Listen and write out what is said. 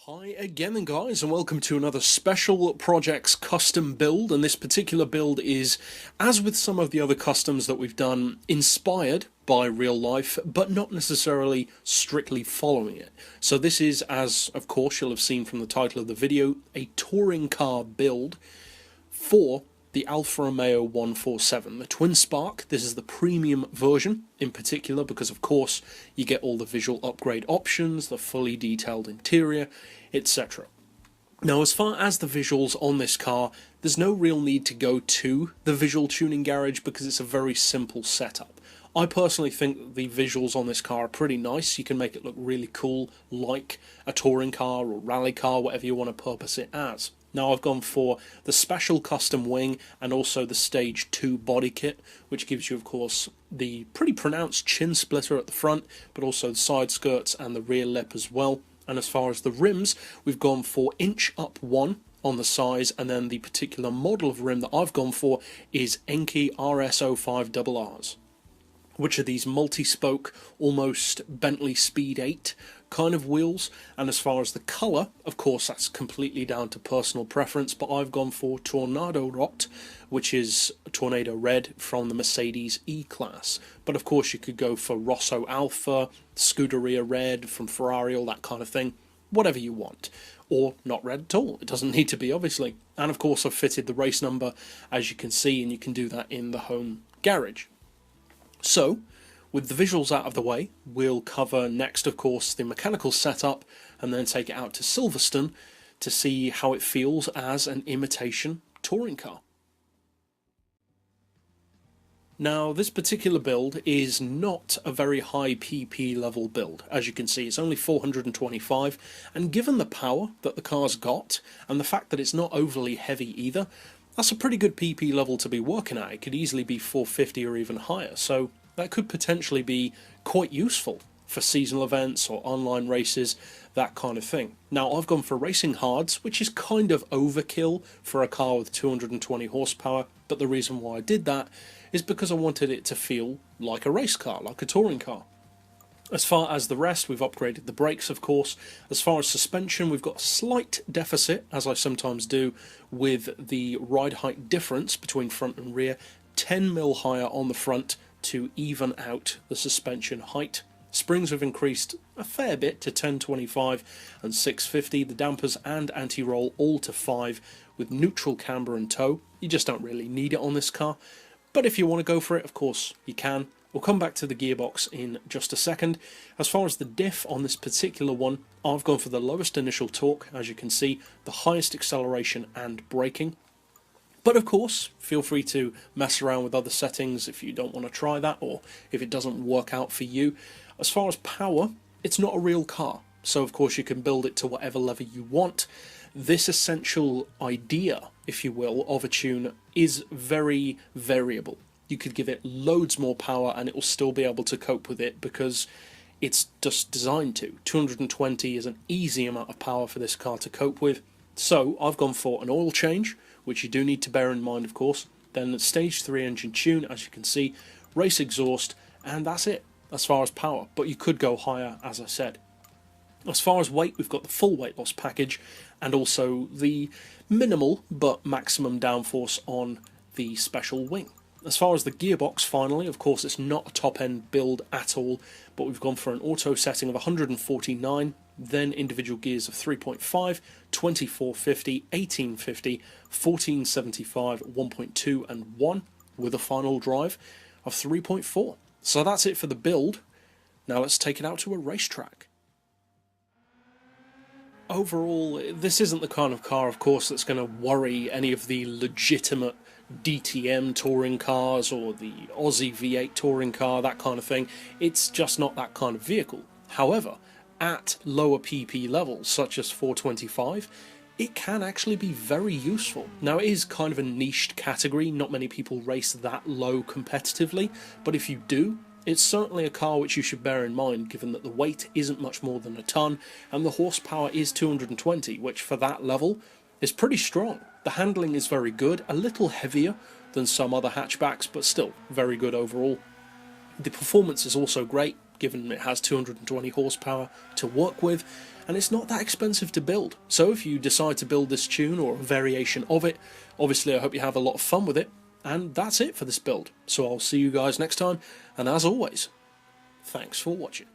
Hi again then guys, and welcome to another Special Projects custom build, and this particular build is, as with some of the other customs that we've done, inspired by real life, but not necessarily strictly following it. So this is, as of course you'll have seen from the title of the video, a touring car build for the Alfa Romeo 147, the Twin Spark. This is the premium version in particular because of course you get all the visual upgrade options, the fully detailed interior, etc. Now as far as the visuals on this car, there's no real need to go to the visual tuning garage because it's a very simple setup. I personally think the visuals on this car are pretty nice. You can make it look really cool, like a touring car or rally car, whatever you want to purpose it as. Now I've gone for the special custom wing and also the stage 2 body kit, which gives you of course the pretty pronounced chin splitter at the front, but also the side skirts and the rear lip as well. And as far as the rims, we've gone for inch up 1 on the size, and then the particular model of rim that I've gone for is Enkei RS05RRs, which are these multi-spoke, almost Bentley Speed 8 kind of wheels. And as far as the colour, of course that's completely down to personal preference, but I've gone for Tornado Rot, which is Tornado Red from the Mercedes E-Class. But of course you could go for Rosso Alpha, Scuderia Red from Ferrari, all that kind of thing, whatever you want. Or not red at all, it doesn't need to be obviously. And of course I've fitted the race number as you can see, and you can do that in the home garage. So, with the visuals out of the way, we'll cover next, of course, the mechanical setup and then take it out to Silverstone to see how it feels as an imitation touring car. Now, this particular build is not a very high PP level build. As you can see, it's only 425, and given the power that the car's got, and the fact that it's not overly heavy either, that's a pretty good PP level to be working at. It could easily be 450 or even higher, so that could potentially be quite useful for seasonal events or online races, that kind of thing. Now I've gone for racing hards, which is kind of overkill for a car with 220 horsepower, but the reason why I did that is because I wanted it to feel like a race car, like a touring car. As far as the rest, we've upgraded the brakes, of course. As far as suspension, we've got a slight deficit, as I sometimes do, with the ride height difference between front and rear, 10mm higher on the front to even out the suspension height. Springs have increased a fair bit to 1025 and 650, the dampers and anti-roll all to 5, with neutral camber and toe. You just don't really need it on this car, but if you want to go for it, of course you can. We'll come back to the gearbox in just a second. As far as the diff on this particular one, I've gone for the lowest initial torque, as you can see, the highest acceleration and braking. But of course, feel free to mess around with other settings if you don't want to try that, or if it doesn't work out for you. As far as power, it's not a real car, so of course you can build it to whatever level you want. This essential idea, if you will, of a tune is very variable. You could give it loads more power and it will still be able to cope with it because it's just designed to. 220 is an easy amount of power for this car to cope with. So I've gone for an oil change, which you do need to bear in mind of course, then the stage 3 engine tune, as you can see, race exhaust, and that's it as far as power, but you could go higher, as I said. As far as weight, we've got the full weight loss package and also the minimal but maximum downforce on the special wing. As far as the gearbox, finally, of course it's not a top-end build at all, but we've gone for an auto setting of 149, then individual gears of 3.5, 2450, 1850, 1475, 1.2 and 1, with a final drive of 3.4. So that's it for the build. Now let's take it out to a racetrack. Overall, this isn't the kind of car, of course, that's going to worry any of the legitimate DTM touring cars or the Aussie V8 touring car, that kind of thing. It's just not that kind of vehicle. However, at lower PP levels, such as 425, it can actually be very useful. Now, it is kind of a niched category, not many people race that low competitively, but if you do, it's certainly a car which you should bear in mind, given that the weight isn't much more than a ton, and the horsepower is 220, which for that level is pretty strong. The handling is very good, a little heavier than some other hatchbacks, but still very good overall. The performance is also great, given it has 220 horsepower to work with, and it's not that expensive to build. So if you decide to build this tune or a variation of it, obviously I hope you have a lot of fun with it, and that's it for this build. So I'll see you guys next time, and as always, thanks for watching.